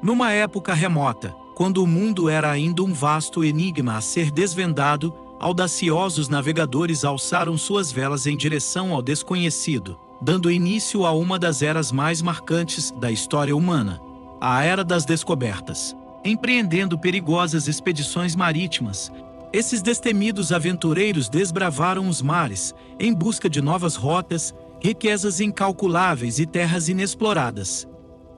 Numa época remota, quando o mundo era ainda um vasto enigma a ser desvendado, audaciosos navegadores alçaram suas velas em direção ao desconhecido, dando início a uma das eras mais marcantes da história humana, a Era das Descobertas. Empreendendo perigosas expedições marítimas, esses destemidos aventureiros desbravaram os mares, em busca de novas rotas, riquezas incalculáveis e terras inexploradas.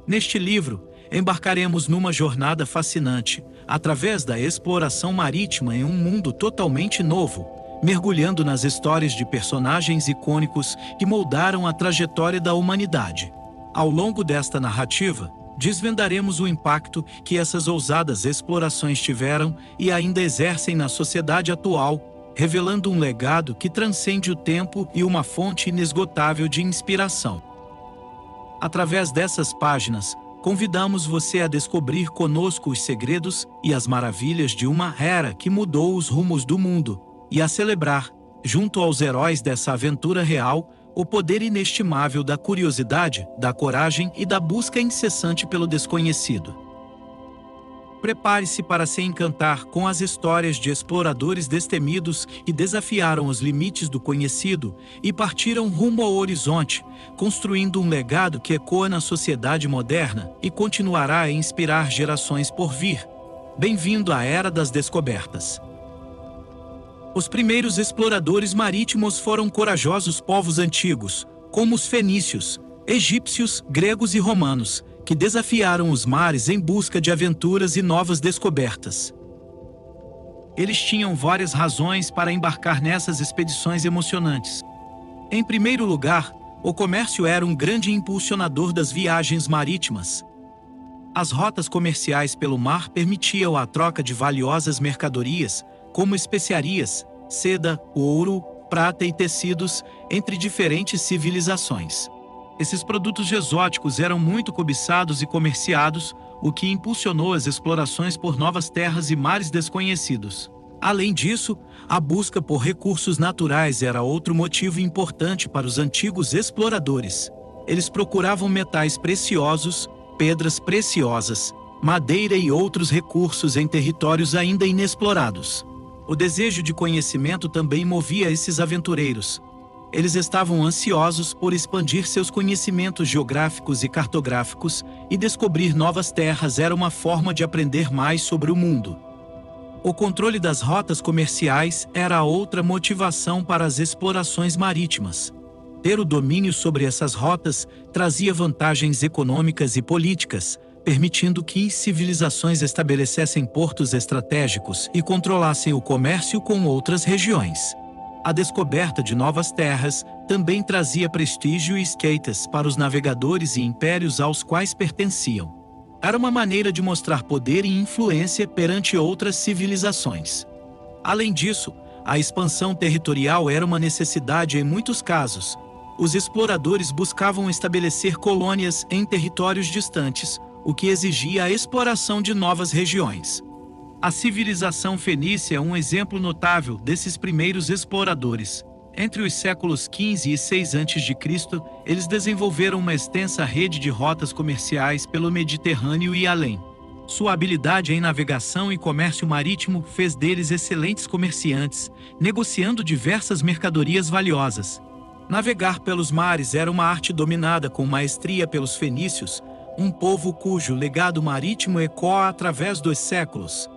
Neste livro, embarcaremos numa jornada fascinante, através da exploração marítima em um mundo totalmente novo, mergulhando nas histórias de personagens icônicos que moldaram a trajetória da humanidade. Ao longo desta narrativa, desvendaremos o impacto que essas ousadas explorações tiveram e ainda exercem na sociedade atual, revelando um legado que transcende o tempo e uma fonte inesgotável de inspiração. Através dessas páginas, convidamos você a descobrir conosco os segredos e as maravilhas de uma era que mudou os rumos do mundo, e a celebrar, junto aos heróis dessa aventura real, o poder inestimável da curiosidade, da coragem e da busca incessante pelo desconhecido. Prepare-se para se encantar com as histórias de exploradores destemidos que desafiaram os limites do conhecido e partiram rumo ao horizonte, construindo um legado que ecoa na sociedade moderna e continuará a inspirar gerações por vir. Bem-vindo à Era das Descobertas. Os primeiros exploradores marítimos foram corajosos povos antigos, como os fenícios, egípcios, gregos e romanos, que desafiaram os mares em busca de aventuras e novas descobertas. Eles tinham várias razões para embarcar nessas expedições emocionantes. Em primeiro lugar, o comércio era um grande impulsionador das viagens marítimas. As rotas comerciais pelo mar permitiam a troca de valiosas mercadorias, como especiarias, seda, ouro, prata e tecidos, entre diferentes civilizações. Esses produtos exóticos eram muito cobiçados e comerciados, o que impulsionou as explorações por novas terras e mares desconhecidos. Além disso, a busca por recursos naturais era outro motivo importante para os antigos exploradores. Eles procuravam metais preciosos, pedras preciosas, madeira e outros recursos em territórios ainda inexplorados. O desejo de conhecimento também movia esses aventureiros. Eles estavam ansiosos por expandir seus conhecimentos geográficos e cartográficos, e descobrir novas terras era uma forma de aprender mais sobre o mundo. O controle das rotas comerciais era outra motivação para as explorações marítimas. Ter o domínio sobre essas rotas trazia vantagens econômicas e políticas, permitindo que civilizações estabelecessem portos estratégicos e controlassem o comércio com outras regiões. A descoberta de novas terras também trazia prestígio e status para os navegadores e impérios aos quais pertenciam. Era uma maneira de mostrar poder e influência perante outras civilizações. Além disso, a expansão territorial era uma necessidade em muitos casos. Os exploradores buscavam estabelecer colônias em territórios distantes, o que exigia a exploração de novas regiões. A civilização fenícia é um exemplo notável desses primeiros exploradores. Entre os séculos XV e VI a.C., eles desenvolveram uma extensa rede de rotas comerciais pelo Mediterrâneo e além. Sua habilidade em navegação e comércio marítimo fez deles excelentes comerciantes, negociando diversas mercadorias valiosas. Navegar pelos mares era uma arte dominada com maestria pelos fenícios, um povo cujo legado marítimo ecoa através dos séculos.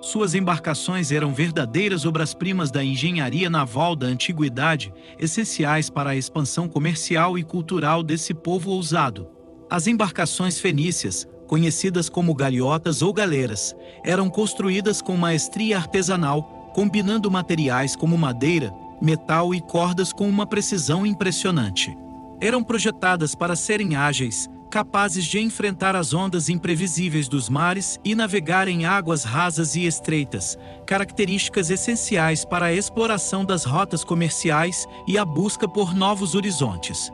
Suas embarcações eram verdadeiras obras-primas da engenharia naval da antiguidade, essenciais para a expansão comercial e cultural desse povo ousado. As embarcações fenícias, conhecidas como galiotas ou galeras, eram construídas com maestria artesanal, combinando materiais como madeira, metal e cordas com uma precisão impressionante. Eram projetadas para serem ágeis, capazes de enfrentar as ondas imprevisíveis dos mares e navegar em águas rasas e estreitas, características essenciais para a exploração das rotas comerciais e a busca por novos horizontes.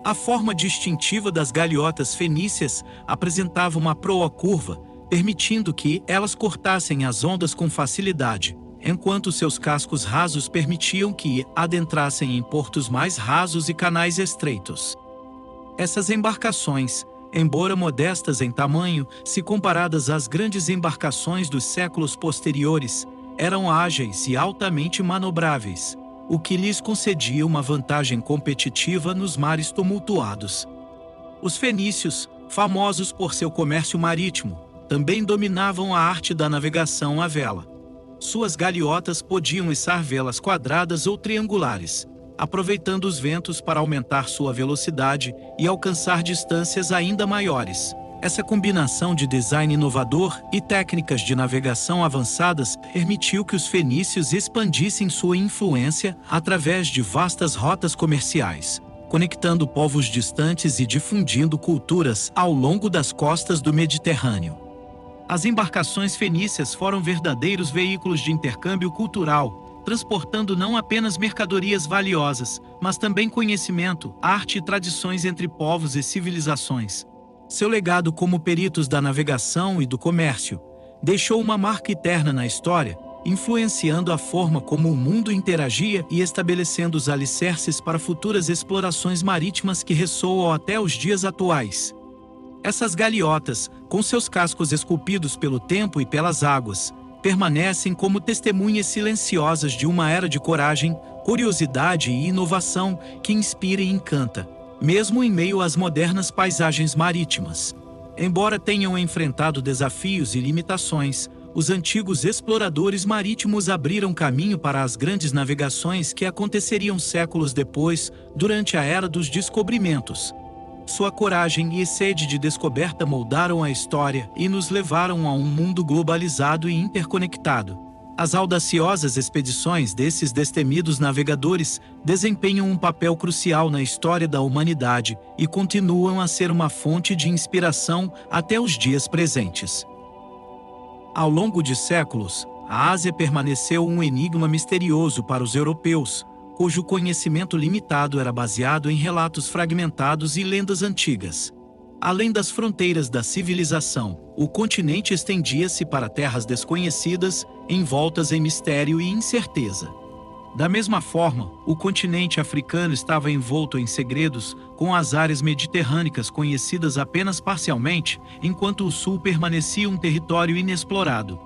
A forma distintiva das galiotas fenícias apresentava uma proa curva, permitindo que elas cortassem as ondas com facilidade, enquanto seus cascos rasos permitiam que adentrassem em portos mais rasos e canais estreitos. Essas embarcações, Embora modestas em tamanho, se comparadas às grandes embarcações dos séculos posteriores, eram ágeis e altamente manobráveis, o que lhes concedia uma vantagem competitiva nos mares tumultuados. Os fenícios, famosos por seu comércio marítimo, também dominavam a arte da navegação à vela. Suas galiotas podiam içar velas quadradas ou triangulares, aproveitando os ventos para aumentar sua velocidade e alcançar distâncias ainda maiores. Essa combinação de design inovador e técnicas de navegação avançadas permitiu que os fenícios expandissem sua influência através de vastas rotas comerciais, conectando povos distantes e difundindo culturas ao longo das costas do Mediterrâneo. As embarcações fenícias foram verdadeiros veículos de intercâmbio cultural, transportando não apenas mercadorias valiosas, mas também conhecimento, arte e tradições entre povos e civilizações. Seu legado como peritos da navegação e do comércio deixou uma marca eterna na história, influenciando a forma como o mundo interagia e estabelecendo os alicerces para futuras explorações marítimas que ressoam até os dias atuais. Essas galiotas, com seus cascos esculpidos pelo tempo e pelas águas, permanecem como testemunhas silenciosas de uma era de coragem, curiosidade e inovação que inspira e encanta, mesmo em meio às modernas paisagens marítimas. Embora tenham enfrentado desafios e limitações, os antigos exploradores marítimos abriram caminho para as grandes navegações que aconteceriam séculos depois, durante a Era dos Descobrimentos. Sua coragem e sede de descoberta moldaram a história e nos levaram a um mundo globalizado e interconectado. As audaciosas expedições desses destemidos navegadores desempenham um papel crucial na história da humanidade e continuam a ser uma fonte de inspiração até os dias presentes. Ao longo de séculos, a Ásia permaneceu um enigma misterioso para os europeus, cujo conhecimento limitado era baseado em relatos fragmentados e lendas antigas. Além das fronteiras da civilização, o continente estendia-se para terras desconhecidas, envoltas em mistério e incerteza. Da mesma forma, o continente africano estava envolto em segredos, com as áreas mediterrâneas conhecidas apenas parcialmente, enquanto o sul permanecia um território inexplorado.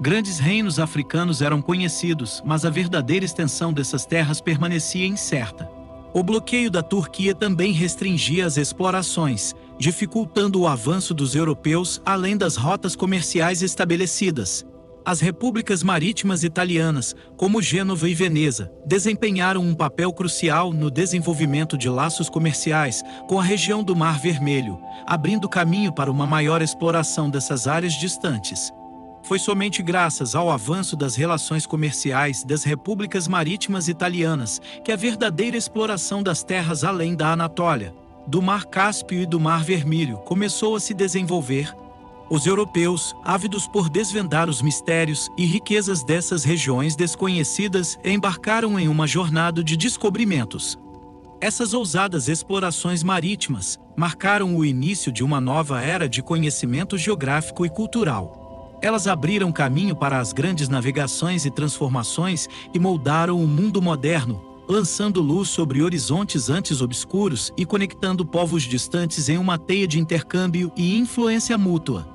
Grandes reinos africanos eram conhecidos, mas a verdadeira extensão dessas terras permanecia incerta. O bloqueio da Turquia também restringia as explorações, dificultando o avanço dos europeus além das rotas comerciais estabelecidas. As repúblicas marítimas italianas, como Gênova e Veneza, desempenharam um papel crucial no desenvolvimento de laços comerciais com a região do Mar Vermelho, abrindo caminho para uma maior exploração dessas áreas distantes. Foi somente graças ao avanço das relações comerciais das repúblicas marítimas italianas que a verdadeira exploração das terras além da Anatólia, do Mar Cáspio e do Mar Vermelho começou a se desenvolver. Os europeus, ávidos por desvendar os mistérios e riquezas dessas regiões desconhecidas, embarcaram em uma jornada de descobrimentos. Essas ousadas explorações marítimas marcaram o início de uma nova era de conhecimento geográfico e cultural. Elas abriram caminho para as grandes navegações e transformações e moldaram o mundo moderno, lançando luz sobre horizontes antes obscuros e conectando povos distantes em uma teia de intercâmbio e influência mútua.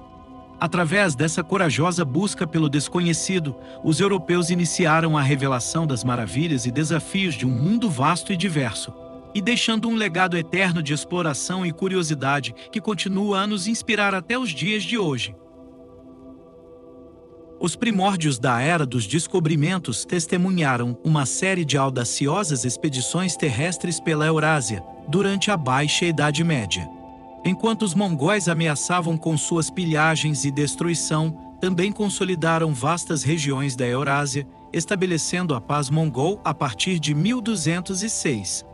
Através dessa corajosa busca pelo desconhecido, os europeus iniciaram a revelação das maravilhas e desafios de um mundo vasto e diverso, e deixando um legado eterno de exploração e curiosidade que continua a nos inspirar até os dias de hoje. Os primórdios da Era dos Descobrimentos testemunharam uma série de audaciosas expedições terrestres pela Eurásia, durante a Baixa Idade Média. Enquanto os mongóis ameaçavam com suas pilhagens e destruição, também consolidaram vastas regiões da Eurásia, estabelecendo a paz mongol a partir de 1206.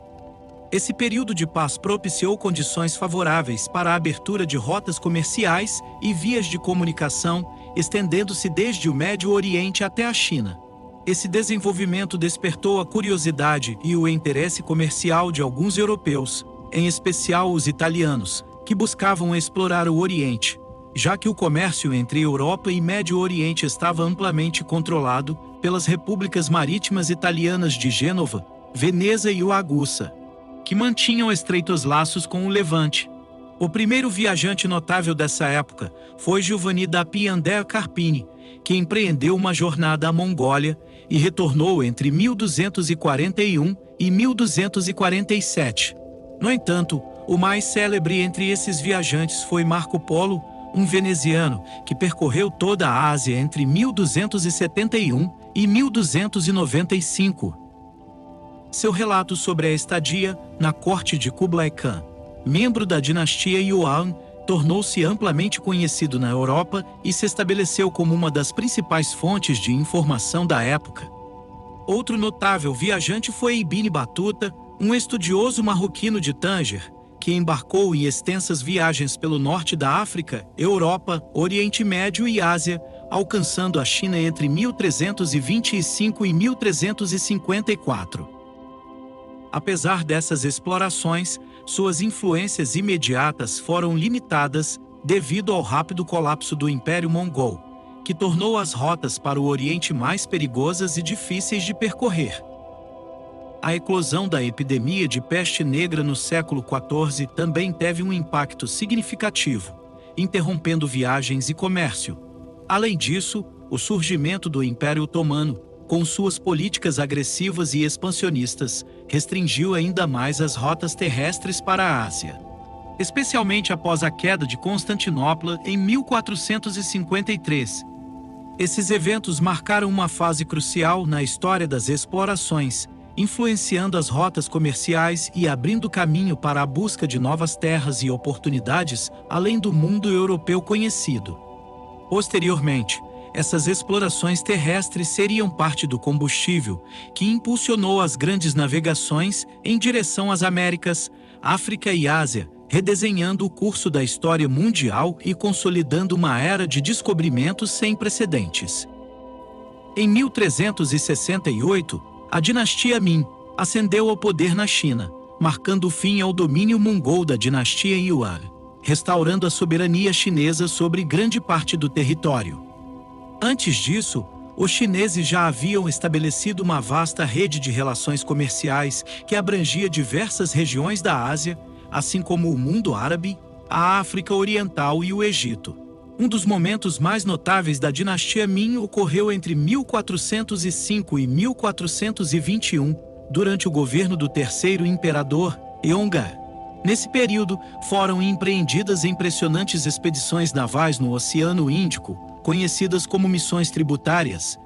Esse período de paz propiciou condições favoráveis para a abertura de rotas comerciais e vias de comunicação, estendendo-se desde o Médio Oriente até a China. Esse desenvolvimento despertou a curiosidade e o interesse comercial de alguns europeus, em especial os italianos, que buscavam explorar o Oriente, já que o comércio entre Europa e Médio Oriente estava amplamente controlado pelas repúblicas marítimas italianas de Gênova, Veneza e Augusta, que mantinham estreitos laços com o Levante. O primeiro viajante notável dessa época foi Giovanni da Piandrea Carpini, que empreendeu uma jornada à Mongólia e retornou entre 1241 e 1247. No entanto, o mais célebre entre esses viajantes foi Marco Polo, um veneziano que percorreu toda a Ásia entre 1271 e 1295. Seu relato sobre a estadia na corte de Kublai Khan, membro da dinastia Yuan, tornou-se amplamente conhecido na Europa e se estabeleceu como uma das principais fontes de informação da época. Outro notável viajante foi Ibn Battuta, um estudioso marroquino de Tanger, que embarcou em extensas viagens pelo norte da África, Europa, Oriente Médio e Ásia, alcançando a China entre 1325 e 1354. Apesar dessas explorações, suas influências imediatas foram limitadas devido ao rápido colapso do Império Mongol, que tornou as rotas para o Oriente mais perigosas e difíceis de percorrer. A eclosão da epidemia de peste negra no século XIV também teve um impacto significativo, interrompendo viagens e comércio. Além disso, o surgimento do Império Otomano, com suas políticas agressivas e expansionistas, restringiu ainda mais as rotas terrestres para a Ásia. Especialmente após a queda de Constantinopla em 1453. Esses eventos marcaram uma fase crucial na história das explorações, influenciando as rotas comerciais e abrindo caminho para a busca de novas terras e oportunidades além do mundo europeu conhecido. Posteriormente, essas explorações terrestres seriam parte do combustível que impulsionou as grandes navegações em direção às Américas, África e Ásia, redesenhando o curso da história mundial e consolidando uma era de descobrimentos sem precedentes. Em 1368, a dinastia Ming ascendeu ao poder na China, marcando o fim ao domínio mongol da dinastia Yuan, restaurando a soberania chinesa sobre grande parte do território. Antes disso, os chineses já haviam estabelecido uma vasta rede de relações comerciais que abrangia diversas regiões da Ásia, assim como o mundo árabe, a África Oriental e o Egito. Um dos momentos mais notáveis da dinastia Ming ocorreu entre 1405 e 1421, durante o governo do terceiro imperador, Yongle. Nesse período, foram empreendidas impressionantes expedições navais no Oceano Índico, conhecidas como missões tributárias.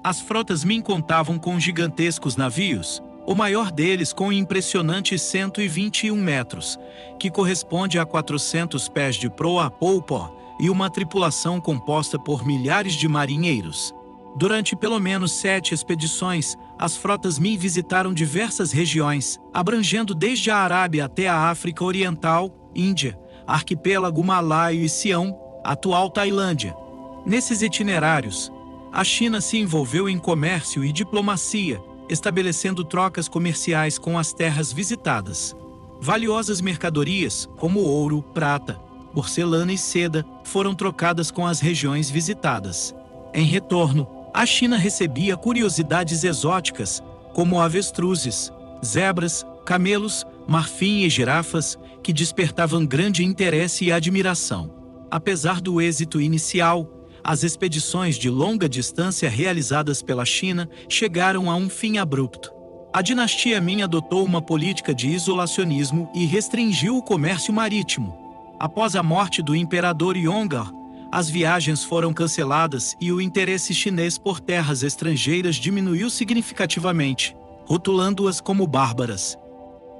As frotas Ming contavam com gigantescos navios, o maior deles com impressionantes 121 metros, que corresponde a 400 pés de proa a polpa, e uma tripulação composta por milhares de marinheiros. Durante pelo menos 7 expedições, as frotas Ming visitaram diversas regiões, abrangendo desde a Arábia até a África Oriental, Índia, arquipélago Malaio e Sião, atual Tailândia. Nesses itinerários, a China se envolveu em comércio e diplomacia, estabelecendo trocas comerciais com as terras visitadas. Valiosas mercadorias, como ouro, prata, porcelana e seda, foram trocadas com as regiões visitadas. Em retorno, a China recebia curiosidades exóticas, como avestruzes, zebras, camelos, marfim e girafas, que despertavam grande interesse e admiração. Apesar do êxito inicial, as expedições de longa distância realizadas pela China chegaram a um fim abrupto. A dinastia Ming adotou uma política de isolacionismo e restringiu o comércio marítimo. Após a morte do imperador Yongle, as viagens foram canceladas e o interesse chinês por terras estrangeiras diminuiu significativamente, rotulando-as como bárbaras.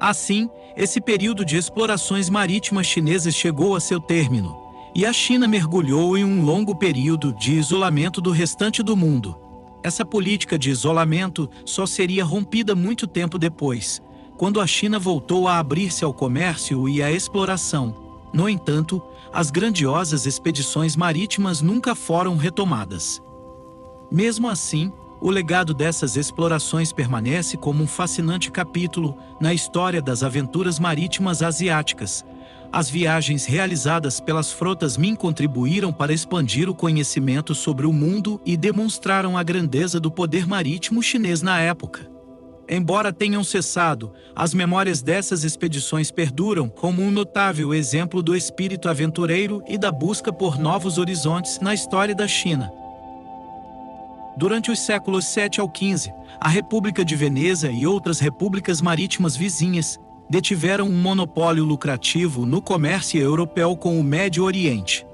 Assim, esse período de explorações marítimas chinesas chegou a seu término, e a China mergulhou em um longo período de isolamento do restante do mundo. Essa política de isolamento só seria rompida muito tempo depois, quando a China voltou a abrir-se ao comércio e à exploração. No entanto, as grandiosas expedições marítimas nunca foram retomadas. Mesmo assim, o legado dessas explorações permanece como um fascinante capítulo na história das aventuras marítimas asiáticas. As viagens realizadas pelas frotas Ming contribuíram para expandir o conhecimento sobre o mundo e demonstraram a grandeza do poder marítimo chinês na época. Embora tenham cessado, as memórias dessas expedições perduram como um notável exemplo do espírito aventureiro e da busca por novos horizontes na história da China. Durante os séculos 7 ao 15, a República de Veneza e outras repúblicas marítimas vizinhas detiveram um monopólio lucrativo no comércio europeu com o Médio Oriente.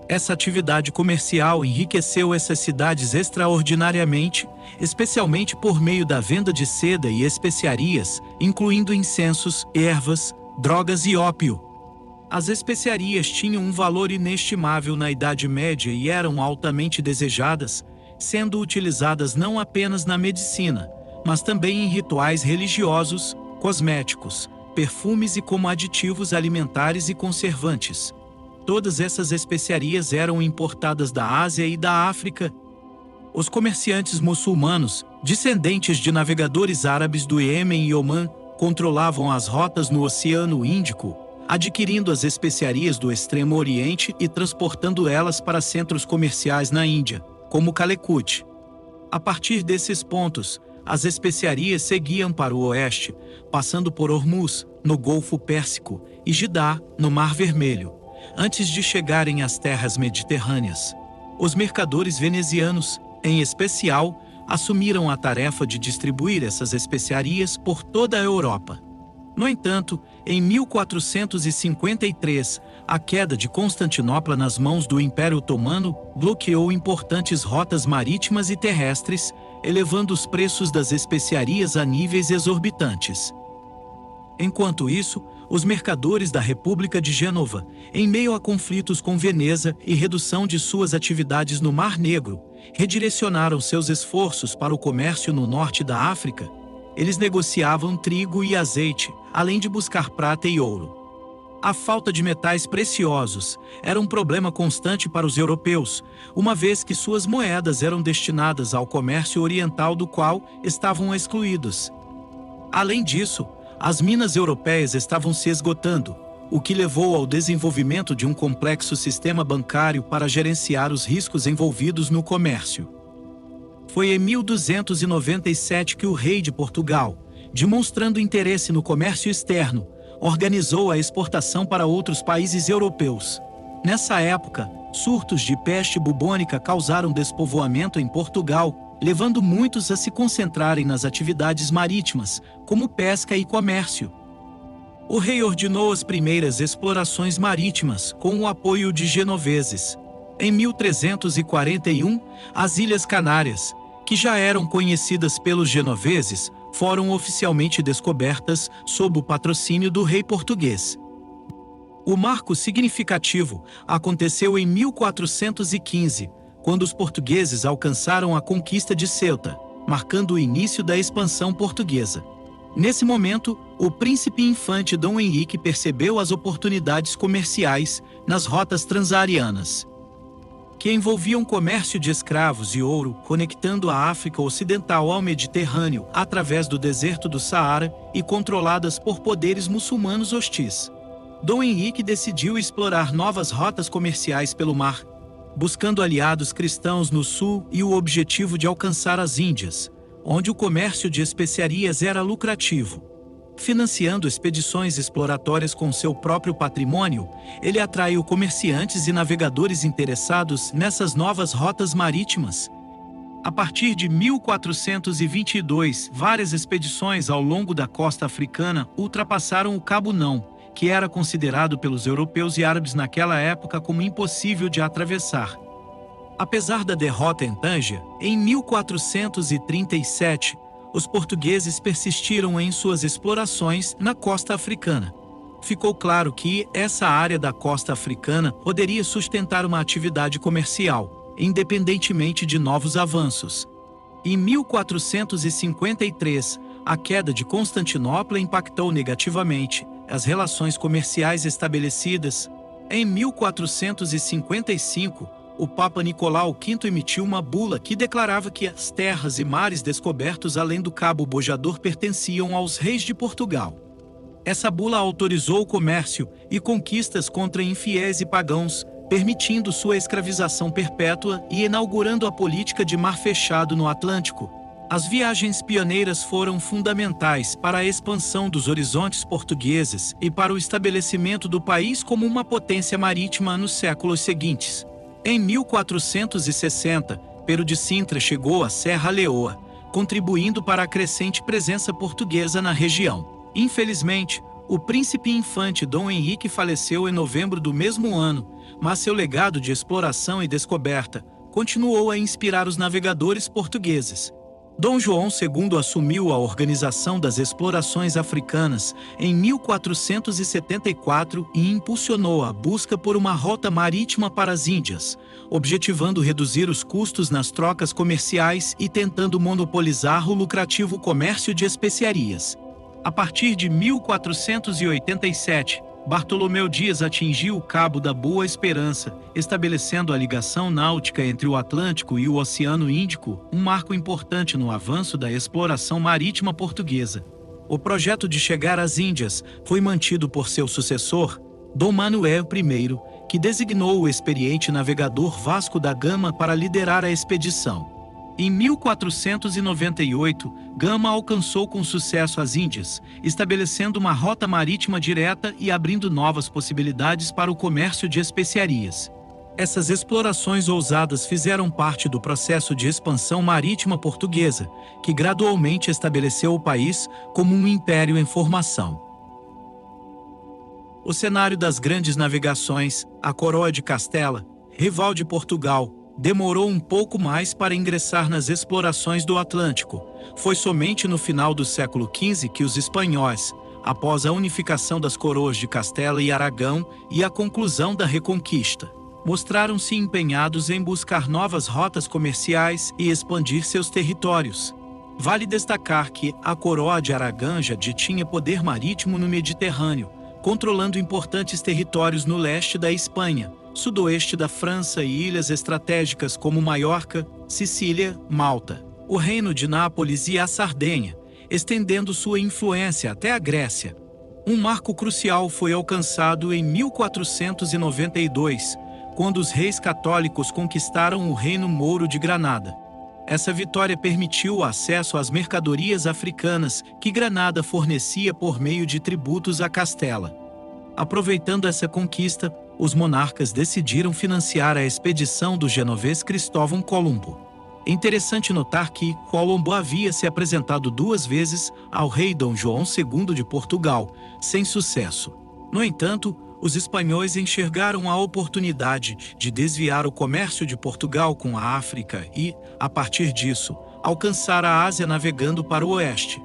Essa atividade comercial enriqueceu essas cidades extraordinariamente, especialmente por meio da venda de seda e especiarias, incluindo incensos, ervas, drogas e ópio. As especiarias tinham um valor inestimável na Idade Média e eram altamente desejadas, sendo utilizadas não apenas na medicina, mas também em rituais religiosos, cosméticos, perfumes e como aditivos alimentares e conservantes. Todas essas especiarias eram importadas da Ásia e da África. Os comerciantes muçulmanos, descendentes de navegadores árabes do Iêmen e Omã, controlavam as rotas no Oceano Índico, adquirindo as especiarias do Extremo Oriente e transportando elas para centros comerciais na Índia, como Calicut. A partir desses pontos, as especiarias seguiam para o oeste, passando por Hormuz, no Golfo Pérsico, e Jidá, no Mar Vermelho, antes de chegarem às terras mediterrâneas. Os mercadores venezianos, em especial, assumiram a tarefa de distribuir essas especiarias por toda a Europa. No entanto, em 1453, a queda de Constantinopla nas mãos do Império Otomano bloqueou importantes rotas marítimas e terrestres, elevando os preços das especiarias a níveis exorbitantes. Enquanto isso, os mercadores da República de Gênova, em meio a conflitos com Veneza e redução de suas atividades no Mar Negro, redirecionaram seus esforços para o comércio no norte da África. Eles negociavam trigo e azeite, além de buscar prata e ouro. A falta de metais preciosos era um problema constante para os europeus, uma vez que suas moedas eram destinadas ao comércio oriental do qual estavam excluídos. Além disso, as minas europeias estavam se esgotando, o que levou ao desenvolvimento de um complexo sistema bancário para gerenciar os riscos envolvidos no comércio. Foi em 1297 que o rei de Portugal, demonstrando interesse no comércio externo, organizou a exportação para outros países europeus. Nessa época, surtos de peste bubônica causaram despovoamento em Portugal, levando muitos a se concentrarem nas atividades marítimas, como pesca e comércio. O rei ordenou as primeiras explorações marítimas com o apoio de genoveses. Em 1341, as Ilhas Canárias, que já eram conhecidas pelos genoveses, foram oficialmente descobertas sob o patrocínio do rei português. O marco significativo aconteceu em 1415, quando os portugueses alcançaram a conquista de Ceuta, marcando o início da expansão portuguesa. Nesse momento, o príncipe infante Dom Henrique percebeu as oportunidades comerciais nas rotas transarianas, que envolviam comércio de escravos e ouro, conectando a África Ocidental ao Mediterrâneo através do deserto do Saara e controladas por poderes muçulmanos hostis. Dom Henrique decidiu explorar novas rotas comerciais pelo mar, buscando aliados cristãos no sul e o objetivo de alcançar as Índias, onde o comércio de especiarias era lucrativo. Financiando expedições exploratórias com seu próprio patrimônio, ele atraiu comerciantes e navegadores interessados nessas novas rotas marítimas. A partir de 1422, várias expedições ao longo da costa africana ultrapassaram o Cabo Não, que era considerado pelos europeus e árabes naquela época como impossível de atravessar. Apesar da derrota em Tânger, em 1437, os portugueses persistiram em suas explorações na costa africana. Ficou claro que essa área da costa africana poderia sustentar uma atividade comercial, independentemente de novos avanços. Em 1453, a queda de Constantinopla impactou negativamente as relações comerciais estabelecidas. Em 1455, o Papa Nicolau V emitiu uma bula que declarava que as terras e mares descobertos além do Cabo Bojador pertenciam aos reis de Portugal. Essa bula autorizou o comércio e conquistas contra infiéis e pagãos, permitindo sua escravização perpétua e inaugurando a política de mar fechado no Atlântico. As viagens pioneiras foram fundamentais para a expansão dos horizontes portugueses e para o estabelecimento do país como uma potência marítima nos séculos seguintes. Em 1460, Pero de Sintra chegou à Serra Leoa, contribuindo para a crescente presença portuguesa na região. Infelizmente, o príncipe infante Dom Henrique faleceu em novembro do mesmo ano, mas seu legado de exploração e descoberta continuou a inspirar os navegadores portugueses. Dom João II assumiu a organização das explorações africanas em 1474 e impulsionou a busca por uma rota marítima para as Índias, objetivando reduzir os custos nas trocas comerciais e tentando monopolizar o lucrativo comércio de especiarias. A partir de 1487, Bartolomeu Dias atingiu o Cabo da Boa Esperança, estabelecendo a ligação náutica entre o Atlântico e o Oceano Índico, um marco importante no avanço da exploração marítima portuguesa. O projeto de chegar às Índias foi mantido por seu sucessor, Dom Manuel I, que designou o experiente navegador Vasco da Gama para liderar a expedição. Em 1498, Gama alcançou com sucesso as Índias, estabelecendo uma rota marítima direta e abrindo novas possibilidades para o comércio de especiarias. Essas explorações ousadas fizeram parte do processo de expansão marítima portuguesa, que gradualmente estabeleceu o país como um império em formação. O cenário das grandes navegações, a Coroa de Castela, rival de Portugal, demorou um pouco mais para ingressar nas explorações do Atlântico. Foi somente no final do século XV que os espanhóis, após a unificação das coroas de Castela e Aragão e a conclusão da Reconquista, mostraram-se empenhados em buscar novas rotas comerciais e expandir seus territórios. Vale destacar que a Coroa de Aragão já detinha poder marítimo no Mediterrâneo, controlando importantes territórios no leste da Espanha, sudoeste da França e ilhas estratégicas como Maiorca, Sicília, Malta, o Reino de Nápoles e a Sardenha, estendendo sua influência até a Grécia. Um marco crucial foi alcançado em 1492, quando os reis católicos conquistaram o Reino Mouro de Granada. Essa vitória permitiu o acesso às mercadorias africanas que Granada fornecia por meio de tributos a Castela. Aproveitando essa conquista, os monarcas decidiram financiar a expedição do genovês Cristóvão Colombo. É interessante notar que Colombo havia se apresentado 2 vezes ao rei Dom João II de Portugal, sem sucesso. No entanto, os espanhóis enxergaram a oportunidade de desviar o comércio de Portugal com a África e, a partir disso, alcançar a Ásia navegando para o oeste.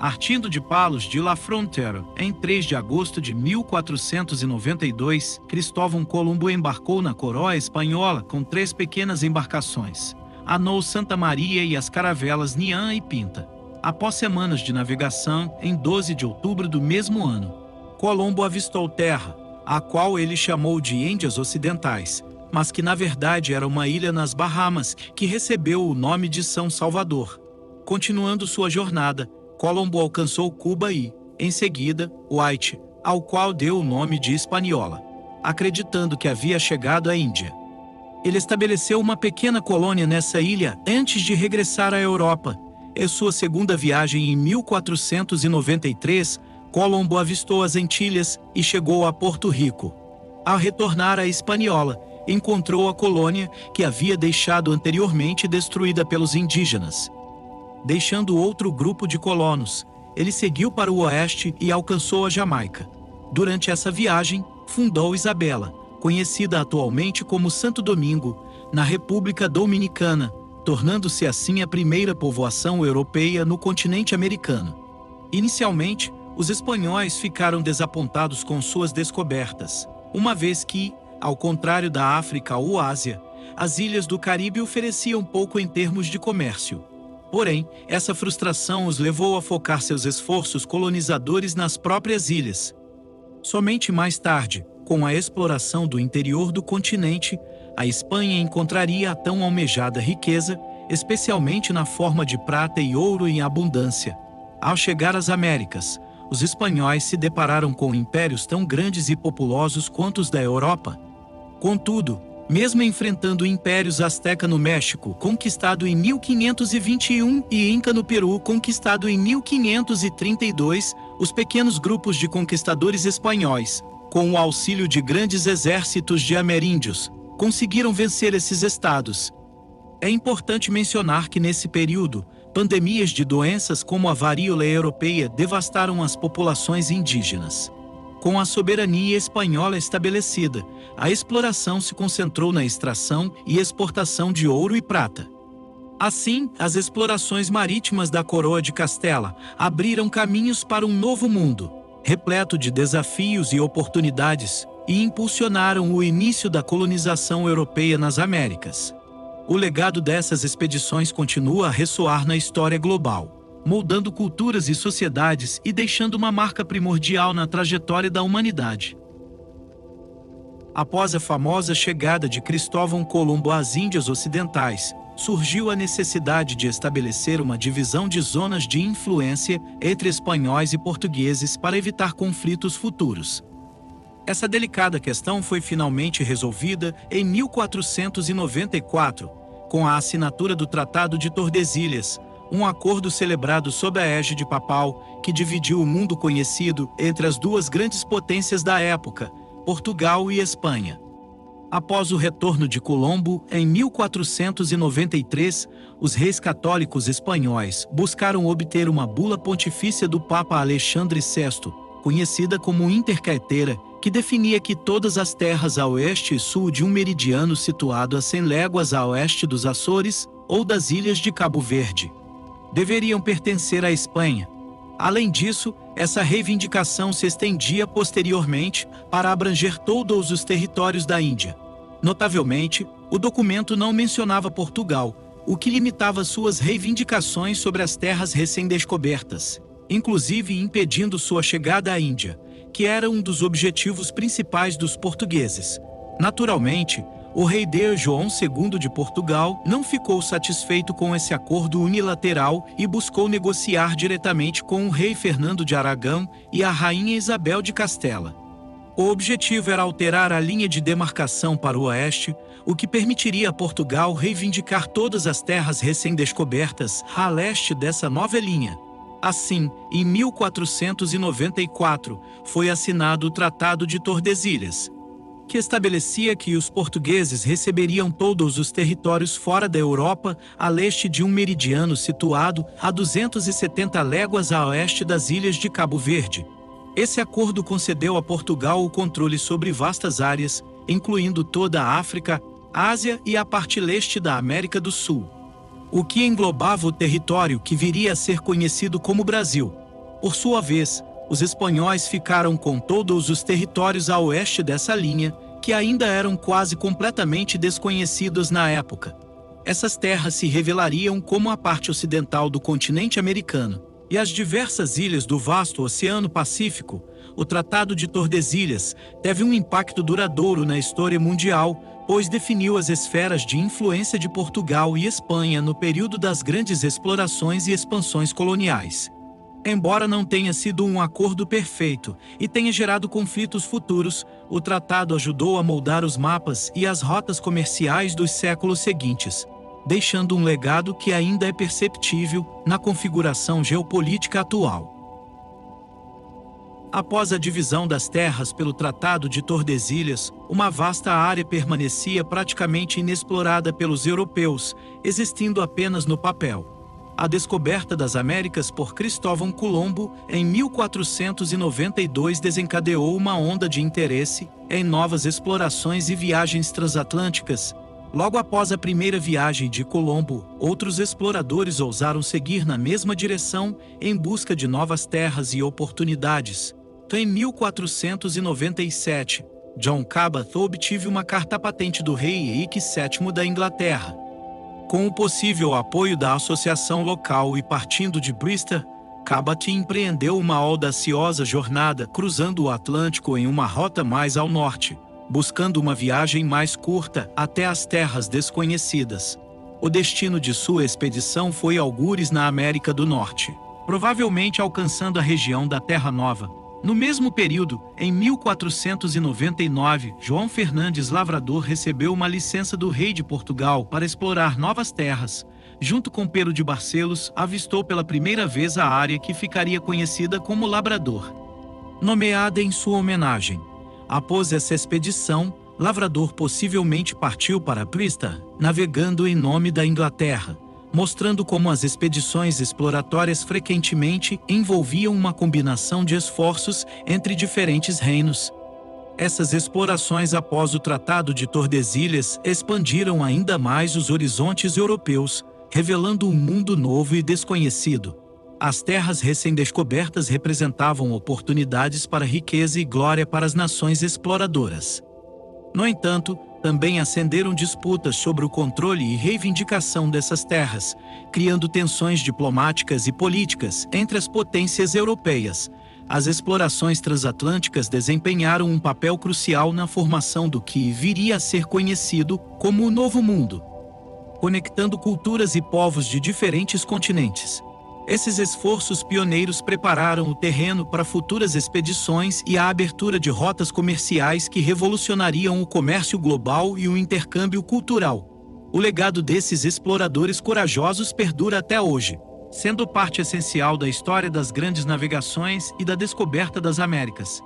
Partindo de Palos de la Frontera, em 3 de agosto de 1492, Cristóvão Colombo embarcou na coroa espanhola com 3 pequenas embarcações, a nau Santa Maria e as caravelas Niã e Pinta. Após semanas de navegação, em 12 de outubro do mesmo ano, Colombo avistou terra, a qual ele chamou de Índias Ocidentais, mas que na verdade era uma ilha nas Bahamas que recebeu o nome de São Salvador. Continuando sua jornada, Colombo alcançou Cuba e, em seguida, White, ao qual deu o nome de Hispaniola, acreditando que havia chegado à Índia. Ele estabeleceu uma pequena colônia nessa ilha antes de regressar à Europa. Em sua segunda viagem em 1493, Colombo avistou as Antilhas e chegou a Porto Rico. Ao retornar à Hispaniola, encontrou a colônia que havia deixado anteriormente destruída pelos indígenas. Deixando outro grupo de colonos, ele seguiu para o oeste e alcançou a Jamaica. Durante essa viagem, fundou Isabela, conhecida atualmente como Santo Domingo, na República Dominicana, tornando-se assim a primeira povoação europeia no continente americano. Inicialmente, os espanhóis ficaram desapontados com suas descobertas, uma vez que, ao contrário da África ou Ásia, as ilhas do Caribe ofereciam pouco em termos de comércio. Porém, essa frustração os levou a focar seus esforços colonizadores nas próprias ilhas. Somente mais tarde, com a exploração do interior do continente, a Espanha encontraria a tão almejada riqueza, especialmente na forma de prata e ouro em abundância. Ao chegar às Américas, os espanhóis se depararam com impérios tão grandes e populosos quanto os da Europa. Contudo, Mesmo enfrentando impérios Azteca no México, conquistado em 1521, e Inca no Peru, conquistado em 1532, os pequenos grupos de conquistadores espanhóis, com o auxílio de grandes exércitos de ameríndios, conseguiram vencer esses estados. É importante mencionar que nesse período, pandemias de doenças como a varíola europeia devastaram as populações indígenas. Com a soberania espanhola estabelecida, a exploração se concentrou na extração e exportação de ouro e prata. Assim, as explorações marítimas da Coroa de Castela abriram caminhos para um novo mundo, repleto de desafios e oportunidades, e impulsionaram o início da colonização europeia nas Américas. O legado dessas expedições continua a ressoar na história global, moldando culturas e sociedades e deixando uma marca primordial na trajetória da humanidade. Após a famosa chegada de Cristóvão Colombo às Índias Ocidentais, surgiu a necessidade de estabelecer uma divisão de zonas de influência entre espanhóis e portugueses para evitar conflitos futuros. Essa delicada questão foi finalmente resolvida em 1494, com a assinatura do Tratado de Tordesilhas, um acordo celebrado sob a égide papal que dividiu o mundo conhecido entre as duas grandes potências da época, Portugal e Espanha. Após o retorno de Colombo, em 1493, os reis católicos espanhóis buscaram obter uma bula pontifícia do Papa Alexandre VI, conhecida como Intercarteira, que definia que todas as terras a oeste e sul de um meridiano situado a 100 léguas a oeste dos Açores ou das ilhas de Cabo Verde deveriam pertencer à Espanha. Além disso, essa reivindicação se estendia posteriormente para abranger todos os territórios da Índia. Notavelmente, o documento não mencionava Portugal, o que limitava suas reivindicações sobre as terras recém-descobertas, inclusive impedindo sua chegada à Índia, que era um dos objetivos principais dos portugueses. Naturalmente, o rei D. João II de Portugal não ficou satisfeito com esse acordo unilateral e buscou negociar diretamente com o rei Fernando de Aragão e a rainha Isabel de Castela. O objetivo era alterar a linha de demarcação para o oeste, o que permitiria a Portugal reivindicar todas as terras recém-descobertas a leste dessa nova linha. Assim, em 1494, foi assinado o Tratado de Tordesilhas, que estabelecia que os portugueses receberiam todos os territórios fora da Europa, a leste de um meridiano situado a 270 léguas a oeste das ilhas de Cabo Verde. Esse acordo concedeu a Portugal o controle sobre vastas áreas, incluindo toda a África, Ásia e a parte leste da América do Sul, o que englobava o território que viria a ser conhecido como Brasil. Por sua vez, os espanhóis ficaram com todos os territórios a oeste dessa linha, que ainda eram quase completamente desconhecidos na época. Essas terras se revelariam como a parte ocidental do continente americano e as diversas ilhas do vasto Oceano Pacífico. O Tratado de Tordesilhas teve um impacto duradouro na história mundial, pois definiu as esferas de influência de Portugal e Espanha no período das grandes explorações e expansões coloniais. Embora não tenha sido um acordo perfeito e tenha gerado conflitos futuros, o tratado ajudou a moldar os mapas e as rotas comerciais dos séculos seguintes, deixando um legado que ainda é perceptível na configuração geopolítica atual. Após a divisão das terras pelo Tratado de Tordesilhas, uma vasta área permanecia praticamente inexplorada pelos europeus, existindo apenas no papel. A descoberta das Américas por Cristóvão Colombo, em 1492, desencadeou uma onda de interesse em novas explorações e viagens transatlânticas. Logo após a primeira viagem de Colombo, outros exploradores ousaram seguir na mesma direção em busca de novas terras e oportunidades. Em 1497, John Cabot obteve uma carta patente do rei Henrique VII da Inglaterra. Com o possível apoio da associação local e partindo de Bristol, Cabot empreendeu uma audaciosa jornada cruzando o Atlântico em uma rota mais ao norte, buscando uma viagem mais curta até as terras desconhecidas. O destino de sua expedição foi algures na América do Norte, provavelmente alcançando a região da Terra Nova. No mesmo período, em 1499, João Fernandes Lavrador recebeu uma licença do rei de Portugal para explorar novas terras. Junto com Pero de Barcelos, avistou pela primeira vez a área que ficaria conhecida como Labrador, nomeada em sua homenagem. Após essa expedição, Lavrador possivelmente partiu para Plista, navegando em nome da Inglaterra, mostrando como as expedições exploratórias frequentemente envolviam uma combinação de esforços entre diferentes reinos. Essas explorações após o Tratado de Tordesilhas expandiram ainda mais os horizontes europeus, revelando um mundo novo e desconhecido. As terras recém-descobertas representavam oportunidades para riqueza e glória para as nações exploradoras. No entanto, também acenderam disputas sobre o controle e reivindicação dessas terras, criando tensões diplomáticas e políticas entre as potências europeias. As explorações transatlânticas desempenharam um papel crucial na formação do que viria a ser conhecido como o Novo Mundo, conectando culturas e povos de diferentes continentes. Esses esforços pioneiros prepararam o terreno para futuras expedições e a abertura de rotas comerciais que revolucionariam o comércio global e o intercâmbio cultural. O legado desses exploradores corajosos perdura até hoje, sendo parte essencial da história das grandes navegações e da descoberta das Américas.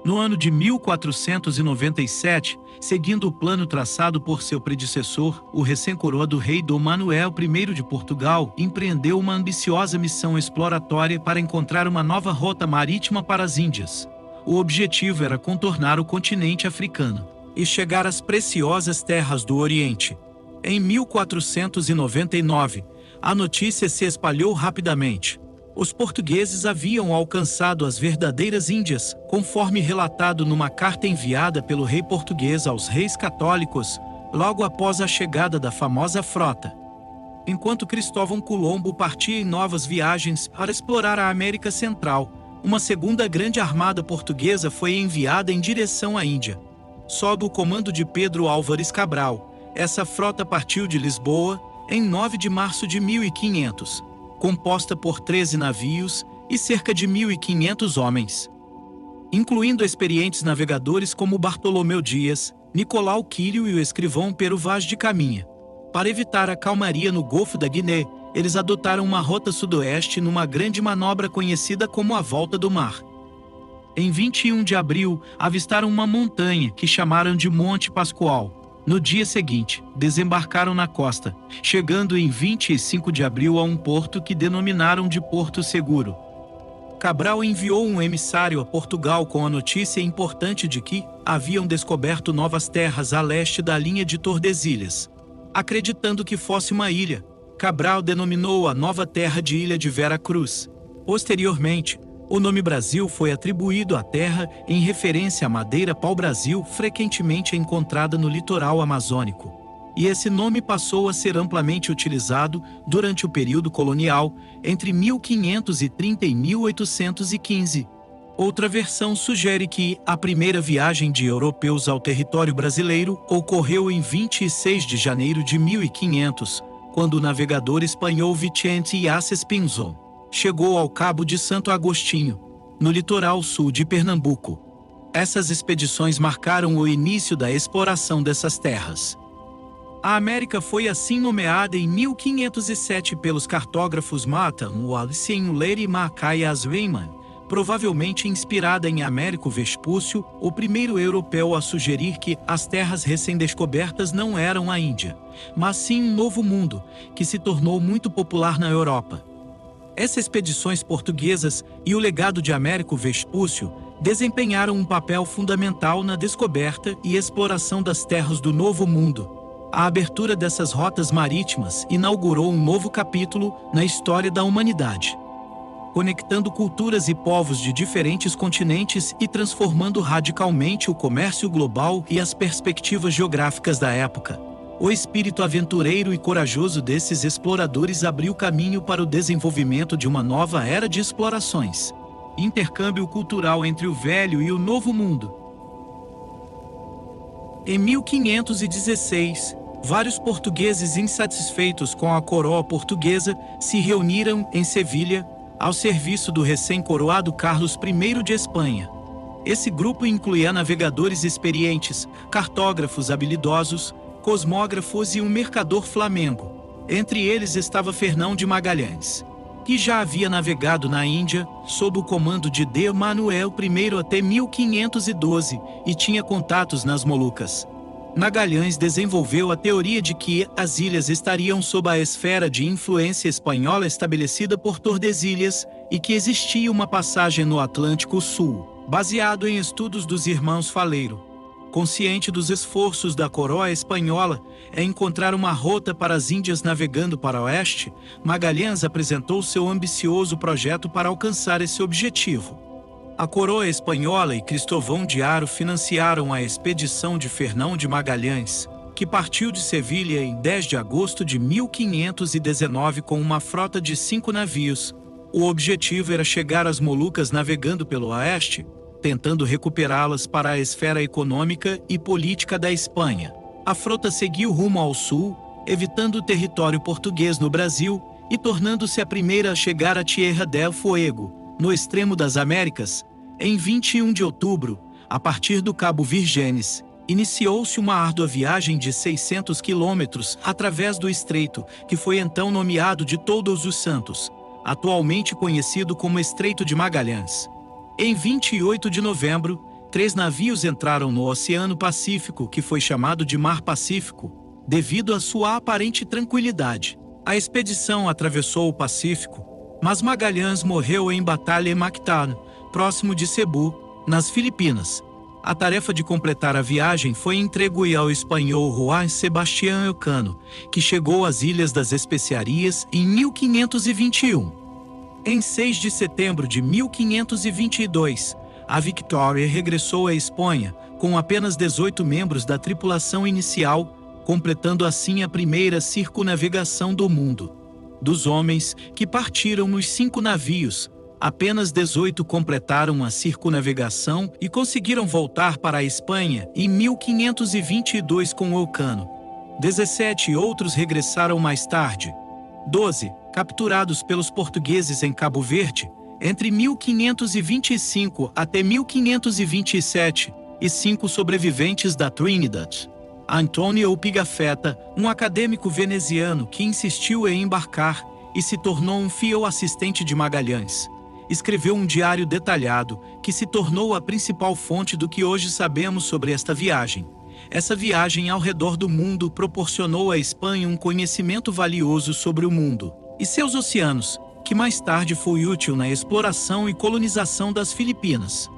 No ano de 1497, seguindo o plano traçado por seu predecessor, o recém-coroado rei Dom Manuel I de Portugal empreendeu uma ambiciosa missão exploratória para encontrar uma nova rota marítima para as Índias. O objetivo era contornar o continente africano e chegar às preciosas terras do Oriente. Em 1499, a notícia se espalhou rapidamente. Os portugueses haviam alcançado as verdadeiras Índias, conforme relatado numa carta enviada pelo rei português aos reis católicos, logo após a chegada da famosa frota. Enquanto Cristóvão Colombo partia em novas viagens para explorar a América Central, uma segunda grande armada portuguesa foi enviada em direção à Índia. Sob o comando de Pedro Álvares Cabral, essa frota partiu de Lisboa em 9 de março de 1500. Composta por 13 navios e cerca de 1.500 homens, incluindo experientes navegadores como Bartolomeu Dias, Nicolau Quírio e o escrivão Pero Vaz de Caminha. Para evitar a calmaria no Golfo da Guiné, eles adotaram uma rota sudoeste numa grande manobra conhecida como a Volta do Mar. Em 21 de abril, avistaram uma montanha que chamaram de Monte Pascoal. No dia seguinte, desembarcaram na costa, chegando em 25 de abril a um porto que denominaram de Porto Seguro. Cabral enviou um emissário a Portugal com a notícia importante de que haviam descoberto novas terras a leste da linha de Tordesilhas. Acreditando que fosse uma ilha, Cabral denominou a nova terra de Ilha de Vera Cruz. Posteriormente, o nome Brasil foi atribuído à terra em referência à madeira pau-brasil frequentemente encontrada no litoral amazônico. E esse nome passou a ser amplamente utilizado durante o período colonial, entre 1530 e 1815. Outra versão sugere que a primeira viagem de europeus ao território brasileiro ocorreu em 26 de janeiro de 1500, quando o navegador espanhol Vicente Yaces Pinzón chegou ao Cabo de Santo Agostinho, no litoral sul de Pernambuco. Essas expedições marcaram o início da exploração dessas terras. A América foi assim nomeada em 1507 pelos cartógrafos Matan Walsingham e Macaias Weyman, provavelmente inspirada em Américo Vespúcio, o primeiro europeu a sugerir que as terras recém-descobertas não eram a Índia, mas sim um novo mundo, que se tornou muito popular na Europa. Essas expedições portuguesas e o legado de Américo Vespúcio desempenharam um papel fundamental na descoberta e exploração das terras do Novo Mundo. A abertura dessas rotas marítimas inaugurou um novo capítulo na história da humanidade, conectando culturas e povos de diferentes continentes e transformando radicalmente o comércio global e as perspectivas geográficas da época. O espírito aventureiro e corajoso desses exploradores abriu caminho para o desenvolvimento de uma nova era de explorações, intercâmbio cultural entre o Velho e o Novo Mundo. Em 1516, vários portugueses insatisfeitos com a coroa portuguesa se reuniram em Sevilha, ao serviço do recém-coroado Carlos I de Espanha. Esse grupo incluía navegadores experientes, cartógrafos habilidosos, cosmógrafos e um mercador flamengo. Entre eles estava Fernão de Magalhães, que já havia navegado na Índia, sob o comando de D. Manuel I até 1512, e tinha contatos nas Molucas. Magalhães desenvolveu a teoria de que as ilhas estariam sob a esfera de influência espanhola estabelecida por Tordesilhas e que existia uma passagem no Atlântico Sul, baseado em estudos dos irmãos Faleiro. Consciente dos esforços da coroa espanhola em encontrar uma rota para as Índias navegando para o oeste, Magalhães apresentou seu ambicioso projeto para alcançar esse objetivo. A coroa espanhola e Cristóvão de Haro financiaram a expedição de Fernão de Magalhães, que partiu de Sevilha em 10 de agosto de 1519 com uma frota de 5 navios. O objetivo era chegar às Molucas navegando pelo oeste, tentando recuperá-las para a esfera econômica e política da Espanha. A frota seguiu rumo ao sul, evitando o território português no Brasil e tornando-se a primeira a chegar a Tierra del Fuego, no extremo das Américas. Em 21 de outubro, a partir do Cabo Virgenes, iniciou-se uma árdua viagem de 600 quilômetros através do estreito, que foi então nomeado de Todos os Santos, atualmente conhecido como Estreito de Magalhães. Em 28 de novembro, 3 navios entraram no Oceano Pacífico, que foi chamado de Mar Pacífico, devido à sua aparente tranquilidade. A expedição atravessou o Pacífico, mas Magalhães morreu em batalha em Mactan, próximo de Cebu, nas Filipinas. A tarefa de completar a viagem foi entregue ao espanhol Juan Sebastián Elcano, que chegou às Ilhas das Especiarias em 1521. Em 6 de setembro de 1522, a Victoria regressou à Espanha, com apenas 18 membros da tripulação inicial, completando assim a primeira circunnavegação do mundo. Dos homens que partiram nos 5 navios, apenas 18 completaram a circunnavegação e conseguiram voltar para a Espanha em 1522 com Elcano. 17 outros regressaram mais tarde. 12, capturados pelos portugueses em Cabo Verde, entre 1525 até 1527, e 5 sobreviventes da Trinidad. Antonio Pigafetta, um acadêmico veneziano que insistiu em embarcar e se tornou um fiel assistente de Magalhães, escreveu um diário detalhado que se tornou a principal fonte do que hoje sabemos sobre esta viagem. Essa viagem ao redor do mundo proporcionou à Espanha um conhecimento valioso sobre o mundo e seus oceanos, que mais tarde foi útil na exploração e colonização das Filipinas.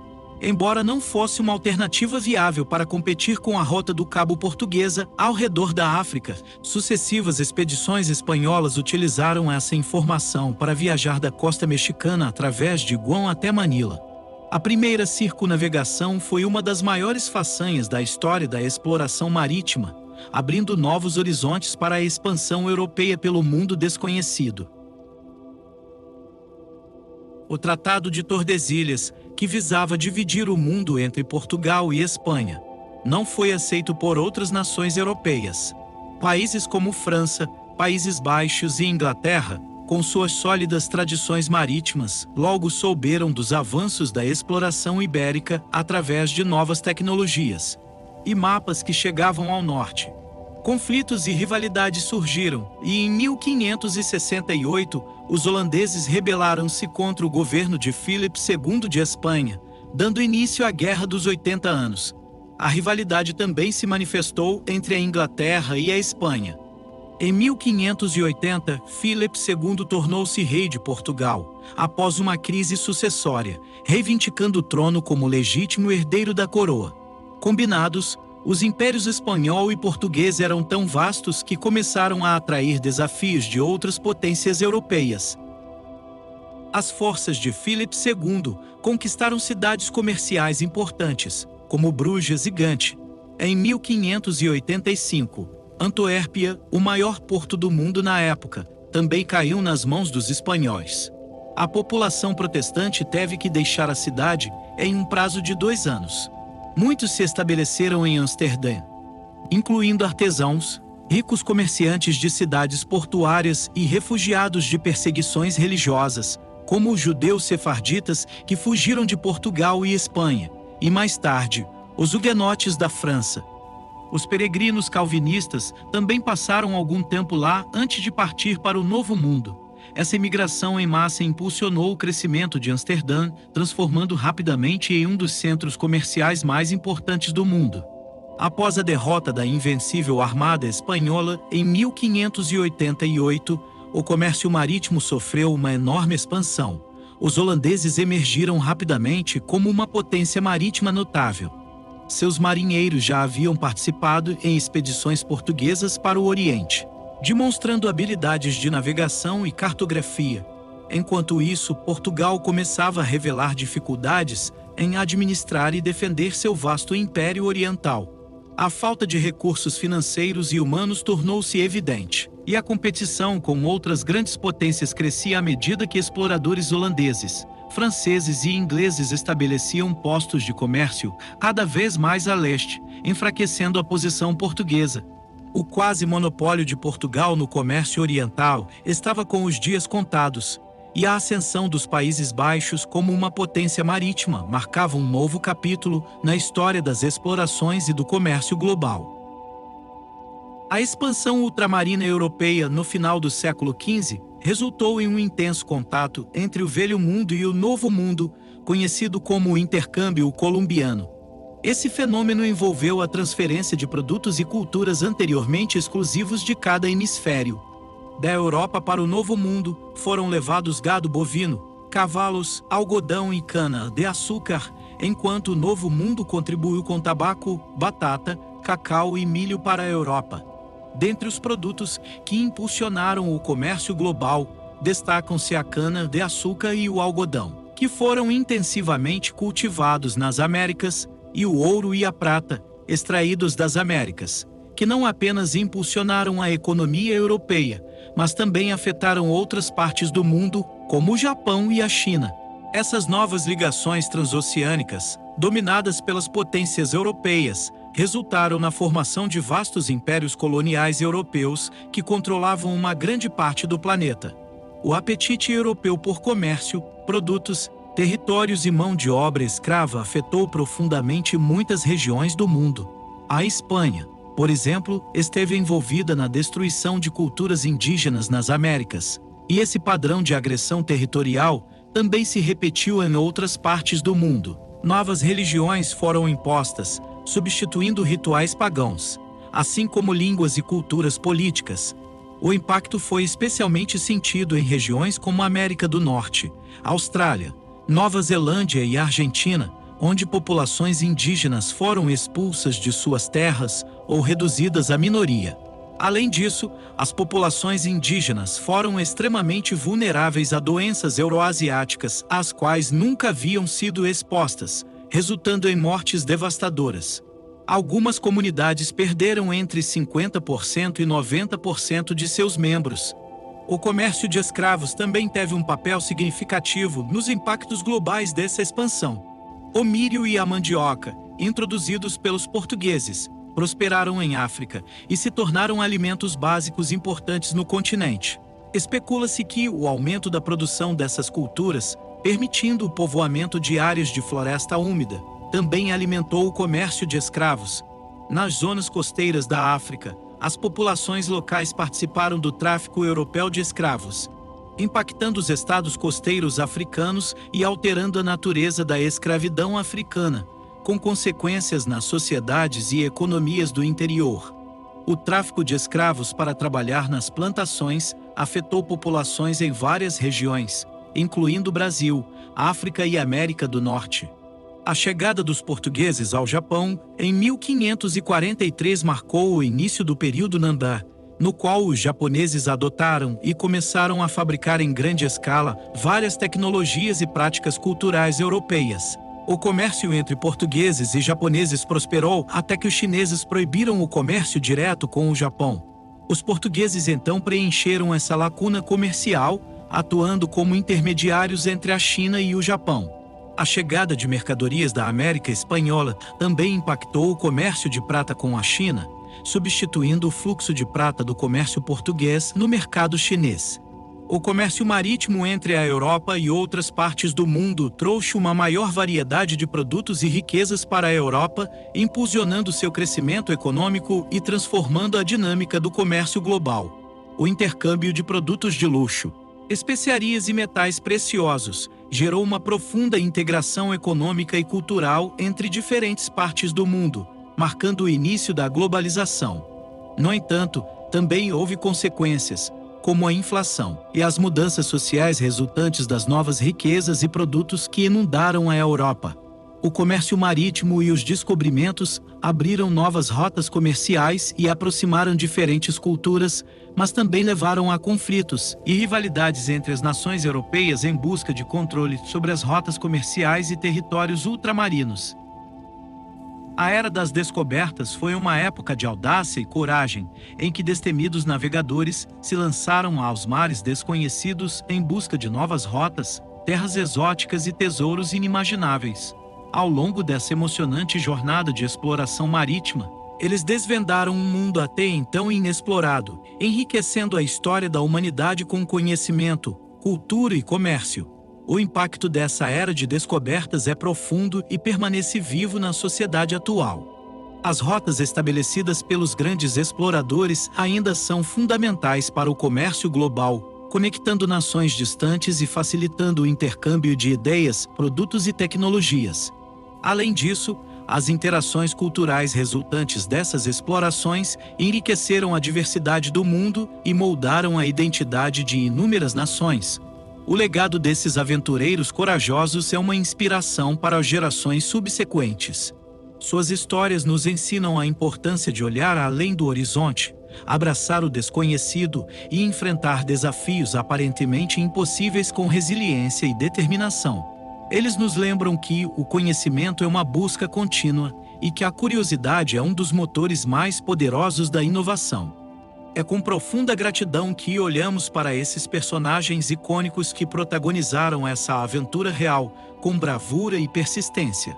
Embora não fosse uma alternativa viável para competir com a Rota do Cabo Portuguesa ao redor da África, sucessivas expedições espanholas utilizaram essa informação para viajar da costa mexicana através de Guam até Manila. A primeira circunnavegação foi uma das maiores façanhas da história da exploração marítima, abrindo novos horizontes para a expansão europeia pelo mundo desconhecido. O Tratado de Tordesilhas, que visava dividir o mundo entre Portugal e Espanha, não foi aceito por outras nações europeias. Países como França, Países Baixos e Inglaterra, com suas sólidas tradições marítimas, logo souberam dos avanços da exploração ibérica através de novas tecnologias e mapas que chegavam ao norte. Conflitos e rivalidades surgiram, e em 1568, os holandeses rebelaram-se contra o governo de Filipe II de Espanha, dando início à Guerra dos 80 Anos. A rivalidade também se manifestou entre a Inglaterra e a Espanha. Em 1580, Filipe II tornou-se rei de Portugal, após uma crise sucessória, reivindicando o trono como legítimo herdeiro da coroa. Combinados, os impérios espanhol e português eram tão vastos que começaram a atrair desafios de outras potências europeias. As forças de Filipe II conquistaram cidades comerciais importantes, como Bruges e Gante. Em 1585, Antuérpia, o maior porto do mundo na época, também caiu nas mãos dos espanhóis. A população protestante teve que deixar a cidade em um prazo de 2 anos. Muitos se estabeleceram em Amsterdã, incluindo artesãos, ricos comerciantes de cidades portuárias e refugiados de perseguições religiosas, como os judeus sefarditas que fugiram de Portugal e Espanha, e mais tarde, os huguenotes da França. Os peregrinos calvinistas também passaram algum tempo lá antes de partir para o Novo Mundo. Essa imigração em massa impulsionou o crescimento de Amsterdã, transformando rapidamente em um dos centros comerciais mais importantes do mundo. Após a derrota da invencível Armada Espanhola em 1588, o comércio marítimo sofreu uma enorme expansão. Os holandeses emergiram rapidamente como uma potência marítima notável. Seus marinheiros já haviam participado em expedições portuguesas para o Oriente, demonstrando habilidades de navegação e cartografia. Enquanto isso, Portugal começava a revelar dificuldades em administrar e defender seu vasto império oriental. A falta de recursos financeiros e humanos tornou-se evidente, e a competição com outras grandes potências crescia à medida que exploradores holandeses, franceses e ingleses estabeleciam postos de comércio cada vez mais a leste, enfraquecendo a posição portuguesa. O quase monopólio de Portugal no comércio oriental estava com os dias contados, e a ascensão dos Países Baixos como uma potência marítima marcava um novo capítulo na história das explorações e do comércio global. A expansão ultramarina europeia no final do século XV resultou em um intenso contato entre o Velho Mundo e o Novo Mundo, conhecido como o intercâmbio columbiano. Esse fenômeno envolveu a transferência de produtos e culturas anteriormente exclusivos de cada hemisfério. Da Europa para o Novo Mundo foram levados gado bovino, cavalos, algodão e cana-de-açúcar, enquanto o Novo Mundo contribuiu com tabaco, batata, cacau e milho para a Europa. Dentre os produtos que impulsionaram o comércio global, destacam-se a cana-de-açúcar e o algodão, que foram intensivamente cultivados nas Américas, e o ouro e a prata, extraídos das Américas, que não apenas impulsionaram a economia europeia, mas também afetaram outras partes do mundo, como o Japão e a China. Essas novas ligações transoceânicas, dominadas pelas potências europeias, resultaram na formação de vastos impérios coloniais europeus que controlavam uma grande parte do planeta. O apetite europeu por comércio, produtos, territórios e mão de obra escrava afetou profundamente muitas regiões do mundo. A Espanha, por exemplo, esteve envolvida na destruição de culturas indígenas nas Américas, e esse padrão de agressão territorial também se repetiu em outras partes do mundo. Novas religiões foram impostas, substituindo rituais pagãos, assim como línguas e culturas políticas. O impacto foi especialmente sentido em regiões como a América do Norte, Austrália, Nova Zelândia e Argentina, onde populações indígenas foram expulsas de suas terras ou reduzidas à minoria. Além disso, as populações indígenas foram extremamente vulneráveis a doenças euroasiáticas às quais nunca haviam sido expostas, resultando em mortes devastadoras. Algumas comunidades perderam entre 50% e 90% de seus membros. O comércio de escravos também teve um papel significativo nos impactos globais dessa expansão. O milho e a mandioca, introduzidos pelos portugueses, prosperaram em África e se tornaram alimentos básicos importantes no continente. Especula-se que o aumento da produção dessas culturas, permitindo o povoamento de áreas de floresta úmida, também alimentou o comércio de escravos. Nas zonas costeiras da África, as populações locais participaram do tráfico europeu de escravos, impactando os estados costeiros africanos e alterando a natureza da escravidão africana, com consequências nas sociedades e economias do interior. O tráfico de escravos para trabalhar nas plantações afetou populações em várias regiões, incluindo Brasil, África e América do Norte. A chegada dos portugueses ao Japão, em 1543, marcou o início do período Nanda, no qual os japoneses adotaram e começaram a fabricar em grande escala várias tecnologias e práticas culturais europeias. O comércio entre portugueses e japoneses prosperou até que os chineses proibiram o comércio direto com o Japão. Os portugueses então preencheram essa lacuna comercial, atuando como intermediários entre a China e o Japão. A chegada de mercadorias da América Espanhola também impactou o comércio de prata com a China, substituindo o fluxo de prata do comércio português no mercado chinês. O comércio marítimo entre a Europa e outras partes do mundo trouxe uma maior variedade de produtos e riquezas para a Europa, impulsionando seu crescimento econômico e transformando a dinâmica do comércio global. O intercâmbio de produtos de luxo, especiarias e metais preciosos gerou uma profunda integração econômica e cultural entre diferentes partes do mundo, marcando o início da globalização. No entanto, também houve consequências, como a inflação e as mudanças sociais resultantes das novas riquezas e produtos que inundaram a Europa. O comércio marítimo e os descobrimentos abriram novas rotas comerciais e aproximaram diferentes culturas, mas também levaram a conflitos e rivalidades entre as nações europeias em busca de controle sobre as rotas comerciais e territórios ultramarinos. A Era das Descobertas foi uma época de audácia e coragem, em que destemidos navegadores se lançaram aos mares desconhecidos em busca de novas rotas, terras exóticas e tesouros inimagináveis. Ao longo dessa emocionante jornada de exploração marítima, eles desvendaram um mundo até então inexplorado, enriquecendo a história da humanidade com conhecimento, cultura e comércio. O impacto dessa era de descobertas é profundo e permanece vivo na sociedade atual. As rotas estabelecidas pelos grandes exploradores ainda são fundamentais para o comércio global, conectando nações distantes e facilitando o intercâmbio de ideias, produtos e tecnologias. Além disso, as interações culturais resultantes dessas explorações enriqueceram a diversidade do mundo e moldaram a identidade de inúmeras nações. O legado desses aventureiros corajosos é uma inspiração para as gerações subsequentes. Suas histórias nos ensinam a importância de olhar além do horizonte, abraçar o desconhecido e enfrentar desafios aparentemente impossíveis com resiliência e determinação. Eles nos lembram que o conhecimento é uma busca contínua e que a curiosidade é um dos motores mais poderosos da inovação. É com profunda gratidão que olhamos para esses personagens icônicos que protagonizaram essa aventura real, com bravura e persistência.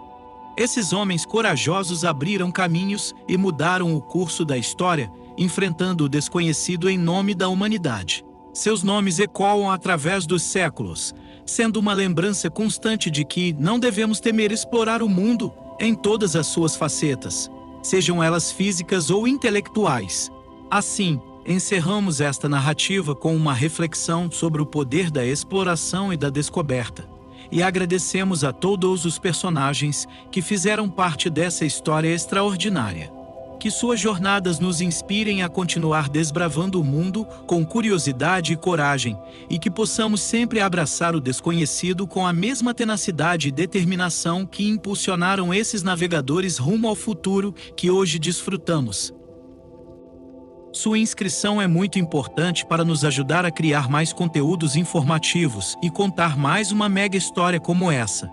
Esses homens corajosos abriram caminhos e mudaram o curso da história, enfrentando o desconhecido em nome da humanidade. Seus nomes ecoam através dos séculos, sendo uma lembrança constante de que não devemos temer explorar o mundo em todas as suas facetas, sejam elas físicas ou intelectuais. Assim, encerramos esta narrativa com uma reflexão sobre o poder da exploração e da descoberta, e agradecemos a todos os personagens que fizeram parte dessa história extraordinária. Que suas jornadas nos inspirem a continuar desbravando o mundo com curiosidade e coragem, e que possamos sempre abraçar o desconhecido com a mesma tenacidade e determinação que impulsionaram esses navegadores rumo ao futuro que hoje desfrutamos. Sua inscrição é muito importante para nos ajudar a criar mais conteúdos informativos e contar mais uma mega história como essa.